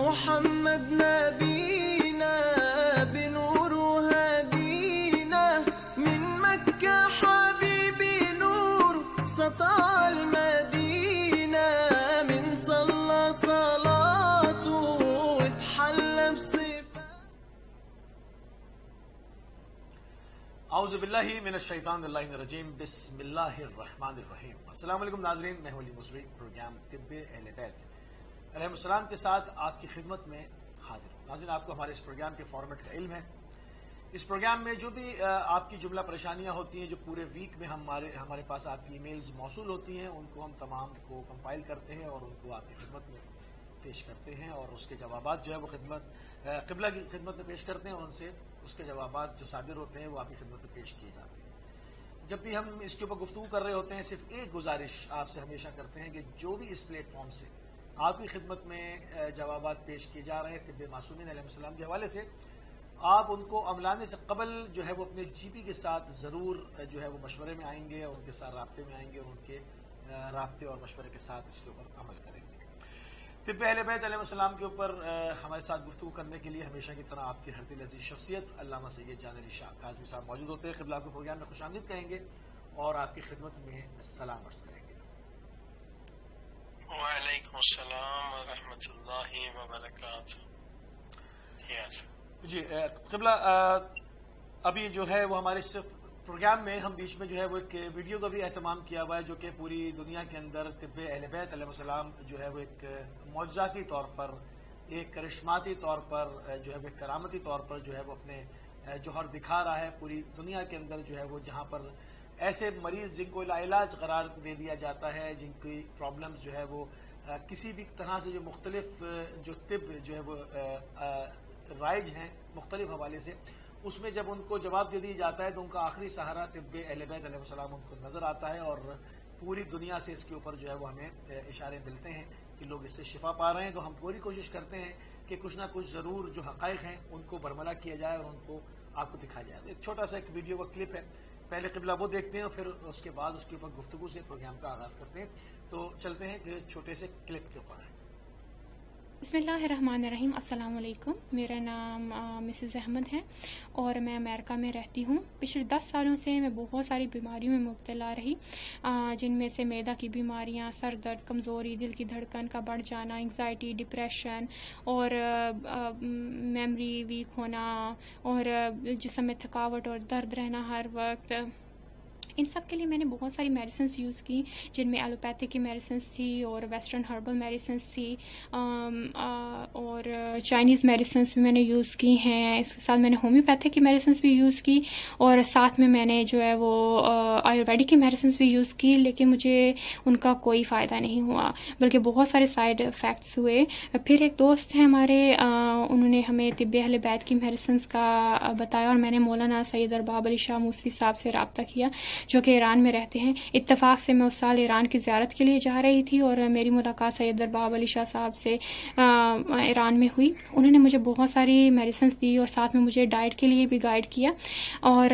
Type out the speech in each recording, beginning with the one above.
محمد نبينا بنور هدينا من مكة حبيبي نور سطع المدينة من صلى صلاته واتحلى بصفاته. اعوذ باللہ من الشیطان الرجیم بسم اللہ الرحمن الرحیم. السلام علیکم ناظرین، میں ہوں علی مصری، پروگرام طب اہل بیت علیہ السلام کے ساتھ آپ کی خدمت میں حاضر ہوں. ناظرین، آپ کو ہمارے اس پروگرام کے فارمیٹ کا علم ہے. اس پروگرام میں جو بھی آپ کی جملہ پریشانیاں ہوتی ہیں، جو پورے ویک میں ہمارے پاس آپ کی ای میلز موصول ہوتی ہیں، ان کو ہم تمام کو کمپائل کرتے ہیں اور ان کو آپ کی خدمت میں پیش کرتے ہیں اور اس کے جوابات جو ہے وہ قبلہ کی خدمت میں پیش کرتے ہیں اور ان سے اس کے جوابات جو صادر ہوتے ہیں وہ آپ کی خدمت میں پیش کیے جاتے ہیں. جب بھی ہم اس کے اوپر گفتگو کر رہے ہوتے ہیں، صرف ایک گزارش آپ سے ہمیشہ کرتے ہیں کہ جو بھی اس پلیٹ فارم سے آپ کی خدمت میں جوابات پیش کیے جا رہے ہیں طب معصومین علیہ السلام کے حوالے سے، آپ ان کو عملانے سے قبل جو ہے وہ اپنے جی پی کے ساتھ ضرور جو ہے وہ مشورے میں آئیں گے اور ان کے ساتھ رابطے میں آئیں گے اور ان کے رابطے اور مشورے کے ساتھ اس کے اوپر عمل کریں گے. طب اہل بیت علیہ السلام کے اوپر ہمارے ساتھ گفتگو کرنے کے لیے ہمیشہ کی طرح آپ کے ہر دل عزیز شخصیت علامہ سید جان علی شاہ کاظمی صاحب موجود ہوتے ہیں. قبلہ آپ کو پروگرام میں خوش آمدید کہیں گے اور آپ کی خدمت میں سلام عرض کریں گے. وعلیکم السلام ورحمۃ اللہ وبرکاتہ. جی قبلہ، ابھی جو ہے وہ ہمارے اس پروگرام میں ہم بیچ میں جو ہے وہ ایک ویڈیو کا بھی اہتمام کیا ہوا ہے جو کہ پوری دنیا کے اندر طب اہل بیت علیہ السلام جو ہے وہ ایک معجزاتی طور پر، ایک کرشماتی طور پر، جو ہے وہ ایک کرامتی طور پر جو ہے وہ اپنے جوہر دکھا رہا ہے پوری دنیا کے اندر. جو ہے وہ جہاں پر ایسے مریض جن کو لاعلاج قرار دے دیا جاتا ہے، جن کی پرابلمز جو ہے وہ کسی بھی طرح سے جو مختلف جو طب جو ہے وہ رائج ہیں مختلف حوالے سے، اس میں جب ان کو جواب دے دیا جاتا ہے تو ان کا آخری سہارا طب اہل بیت علیہ السلام ان کو نظر آتا ہے اور پوری دنیا سے اس کے اوپر جو ہے وہ ہمیں اشارے ملتے ہیں کہ لوگ اس سے شفا پا رہے ہیں. تو ہم پوری کوشش کرتے ہیں کہ کچھ نہ کچھ ضرور جو حقائق ہیں ان کو برملا کیا جائے اور ان کو آپ کو دکھایا جائے. ایک چھوٹا سا ایک ویڈیو کا کلپ ہے، پہلے قبلہ وہ دیکھتے ہیں اور پھر اس کے بعد اس کے اوپر گفتگو سے پروگرام کا آغاز کرتے ہیں. تو چلتے ہیں کہ چھوٹے سے کلپ کے اوپر. بسم اللہ الرحمن الرحیم. السلام علیکم. میرا نام مسز احمد ہے اور میں امریکہ میں رہتی ہوں. پچھلے 10 سالوں سے میں بہت ساری بیماریوں میں مبتلا رہی، جن میں سے معدہ کی بیماریاں، سر درد، کمزوری، دل کی دھڑکن کا بڑھ جانا، انگزائٹی، ڈپریشن اور میموری ویک ہونا اور جسم میں تھکاوٹ اور درد رہنا ہر وقت. ان سب کے لیے میں نے بہت ساری میڈیسنس یوز کی، جن میں ایلوپیتھی کی میڈیسنس تھی اور ویسٹرن ہربل میڈیسنس تھی اور چائنیز میڈیسنس بھی میں نے یوز کی ہیں. اس کے ساتھ میں نے ہومیوپیتھی کی میڈیسنس بھی یوز کی اور ساتھ میں نے جو ہے وہ آیورویدک کی میڈیسنس بھی یوز کی، لیکن مجھے ان کا کوئی فائدہ نہیں ہوا بلکہ بہت سارے سائیڈ افیکٹس ہوئے. پھر ایک دوست ہے ہمارے، انہوں نے ہمیں طب اہل بیت کی میڈیسنس کا بتایا اور میں نے مولانا سید ارباب علی شاہ موسوی صاحب سے رابطہ کیا جو کہ ایران میں رہتے ہیں. اتفاق سے میں اس سال ایران کی زیارت کے لیے جا رہی تھی اور میری ملاقات سید ارباب علی شاہ صاحب سے ایران میں ہوئی. انہوں نے مجھے بہت ساری میڈیسنس دی اور ساتھ میں مجھے ڈائٹ کے لیے بھی گائیڈ کیا. اور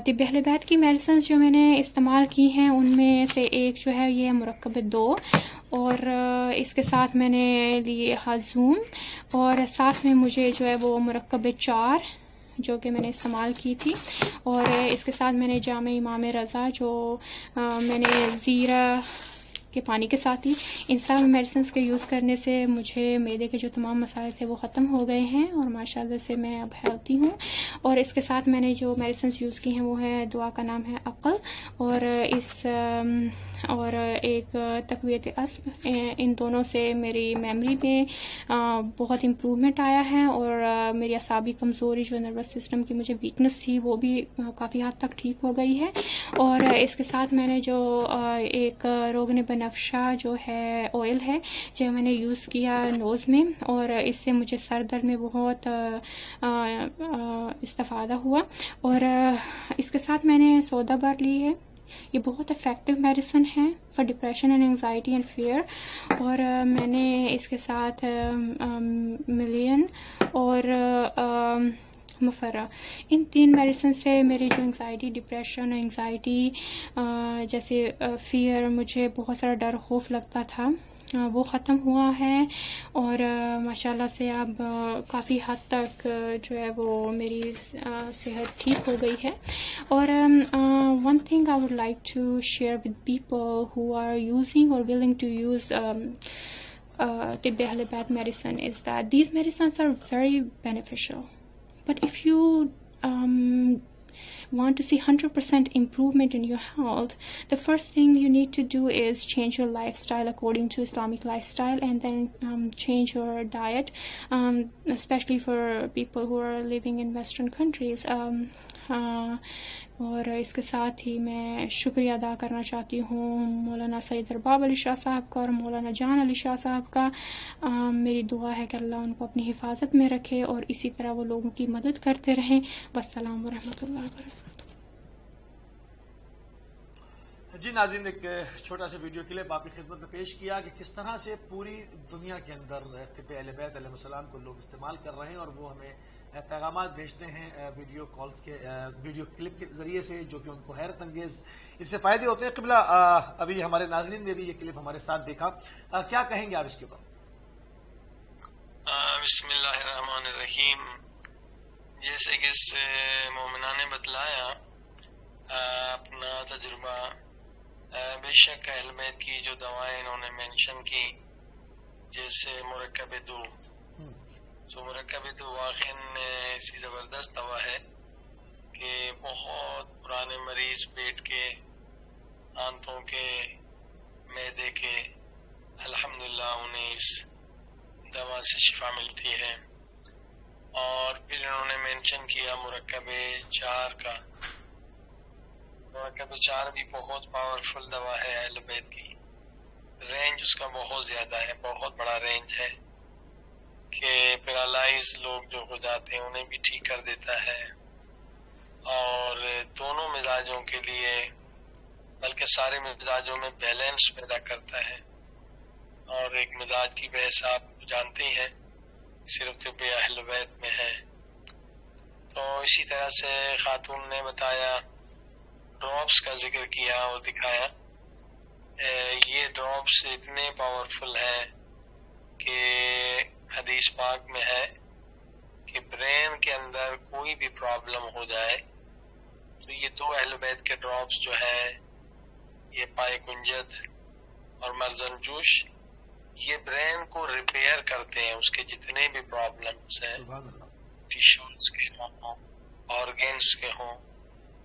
طب اہل بیت کی میڈیسنس جو میں نے استعمال کی ہیں ان میں سے ایک جو ہے یہ مرکب 2 اور اس کے ساتھ میں نے لی ہزوم اور ساتھ میں مجھے جو ہے وہ مرکب 4 جو کہ میں نے استعمال کی تھی اور اس کے ساتھ میں نے جامع امام رضا جو میں نے زیرہ کے پانی کے ساتھ ہی. ان سب میڈیسنس کے یوز کرنے سے مجھے معدے کے جو تمام مسائل تھے وہ ختم ہو گئے ہیں اور ماشاءاللہ سے میں اب ہیلتھی ہوں. اور اس کے ساتھ میں نے جو میڈیسنس یوز کی ہیں وہ ہے دعا کا نام ہے عقل اور ایک تقویت عصب. ان دونوں سے میری میموری میں بہت امپروومنٹ آیا ہے اور میری اعصابی کمزوری جو نروس سسٹم کی مجھے ویکنس تھی وہ بھی کافی حد تک ٹھیک ہو گئی ہے. اور اس کے ساتھ میں نے جو ایک روغن بنفشہ جو ہے آئل ہے جو میں نے یوز کیا نوز میں اور اس سے مجھے سر درد میں بہت استفادہ ہوا. اور اس کے ساتھ میں نے سودا بر لی ہے. یہ بہت افیکٹو میڈیسن ہے for depression and anxiety and fear. اور میں نے اس کے ساتھ ملین اور مفرہ ان 3 میڈیسن سے میری جو انگزائٹی، ڈپریشن، انگزائٹی جیسے فیئر، مجھے بہت سارا ڈر خوف لگتا تھا وہ ختم ہوا ہے اور ماشاءاللہ سے اب کافی حد تک جو ہے وہ میری صحت ٹھیک ہو گئی ہے. اور one thing I would like to share with people who are using or willing to use طب اہل بیت medicine is that these medicines are very beneficial, but if you want to see 100% improvement in your health, the first thing you need to do is change your lifestyle according to Islamic lifestyle, and then change your diet, especially for people who are living in Western countries. اور اس کے ساتھ ہی میں شکریہ ادا کرنا چاہتی ہوں مولانا سید ارباب علی شاہ صاحب کا اور مولانا جان علی شاہ صاحب کا. میری دعا ہے کہ اللہ ان کو اپنی حفاظت میں رکھے اور اسی طرح وہ لوگوں کی مدد کرتے رہیں. والسلام ورحمۃ اللہ وبرکاتہ. جی ناظرین، ایک چھوٹا سا ویڈیو کلپ آپ کی خدمت میں پیش کیا کہ کس طرح سے پوری دنیا کے اندر طب اہل بیت علیہ السلام کو لوگ استعمال کر رہے ہیں اور وہ ہمیں پیغامات بھیجتے ہیں ویڈیو کالز کے ویڈیو کلپ کے ذریعے سے، جو کہ ان کو حیرت انگیز اس سے فائدے ہوتے ہیں. قبلہ ابھی ہمارے ناظرین نے بھی یہ کلپ ہمارے ساتھ دیکھا، کیا کہیں گے آپ اس کے اوپر؟ بسم اللہ الرحمن الرحیم. جیسے کہ اس مومنہ نے بتلایا اپنا تجربہ، بے شک اہل بیت کی جو دوائیں انہوں نے مینشن کی، جیسے مرکب دو، تو مرکب دو واقعی ایسی زبردست دوا ہے کہ بہت پرانے مریض پیٹ کے، آنتوں کے، معدے کے، الحمدللہ انہیں اس دوا سے شفا ملتی ہے. اور پھر انہوں نے مینشن کیا مرکب 4 کا. مرکب 4 بھی بہت پاورفل دوا ہے اہل بیت کی. رینج اس کا بہت زیادہ ہے، بہت بڑا رینج ہے کہ پیرالائز لوگ جو ہو جاتے ہیں انہیں بھی ٹھیک کر دیتا ہے، اور دونوں مزاجوں کے لیے بلکہ سارے مزاجوں میں بیلنس پیدا کرتا ہے. اور ایک مزاج کی بحث آپ جانتے ہی ہیں، صرف طب اہل بیت میں ہے. تو اسی طرح سے خاتون نے بتایا، ڈراپس کا ذکر کیا اور دکھایا. یہ ڈراپس اتنے پاورفل ہیں کہ حدیث پاک میں ہے کہ برین کے اندر کوئی بھی پرابلم ہو جائے تو یہ 2 اہل بیت کے ڈراپس جو ہے، یہ پائے کنجد اور مرزن جوش، یہ برین کو ریپیئر کرتے ہیں، اس کے جتنے بھی پرابلمس ہیں، ٹیشوز کے ہوں، آرگنس کے ہوں.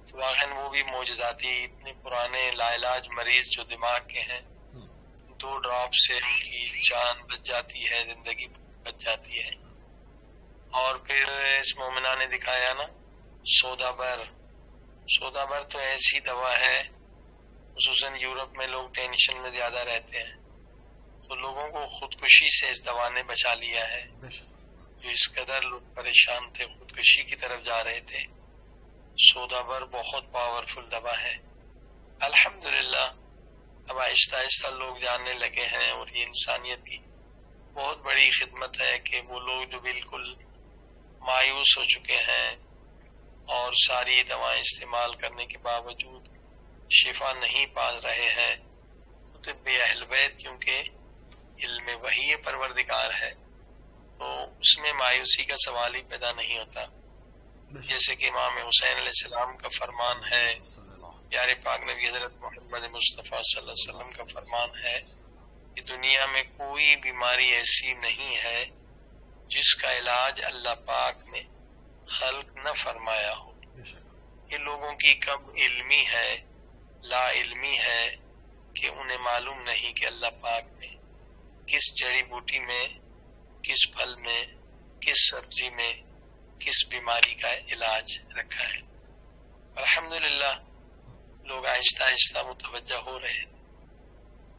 تو واقعاً وہ بھی معجزاتی، اتنے پرانے لاعلاج مریض جو دماغ کے ہیں، 2 ڈراپ سے ان کی جان بچ جاتی ہے، زندگی بچ جاتی ہے. اور پھر اس مومنہ نے دکھایا نا سودا بر. سودا بر تو ایسی دوا ہے، خصوصاً یورپ میں لوگ ٹینشن میں زیادہ رہتے ہیں، تو لوگوں کو خودکشی سے اس دوا نے بچا لیا ہے. جو اس قدر لوگ پریشان تھے، خودکشی کی طرف جا رہے تھے. سودا بر بہت پاورفل دوا ہے. الحمدللہ اب آہستہ آہستہ لوگ جاننے لگے ہیں، اور یہ انسانیت کی بہت بڑی خدمت ہے کہ وہ لوگ جو بالکل مایوس ہو چکے ہیں اور ساری دوائیں استعمال کرنے کے باوجود شفا نہیں پا رہے ہیں، طب اہل بیت کیونکہ علم وحی پروردگار ہے تو اس میں مایوسی کا سوال ہی پیدا نہیں ہوتا. جیسے کہ امام حسین علیہ السلام کا فرمان ہے، پیارے پاک نبی حضرت محمد مصطفیٰ صلی اللہ علیہ وسلم کا فرمان ہے کہ دنیا میں کوئی بیماری ایسی نہیں ہے جس کا علاج اللہ پاک نے خلق نہ فرمایا ہو. یہ لوگوں کی کم علمی ہے، لا علمی ہے کہ انہیں معلوم نہیں کہ اللہ پاک نے کس جڑی بوٹی میں، کس پھل میں، کس سبزی میں کس بیماری کا علاج رکھا ہے. الحمدللہ لوگ آہستہ آہستہ متوجہ ہو رہے ہیں،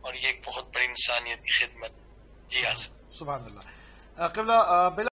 اور یہ ایک بہت بڑی انسانیت کی خدمت. جی آسف. سبحان اللہ. قبلہ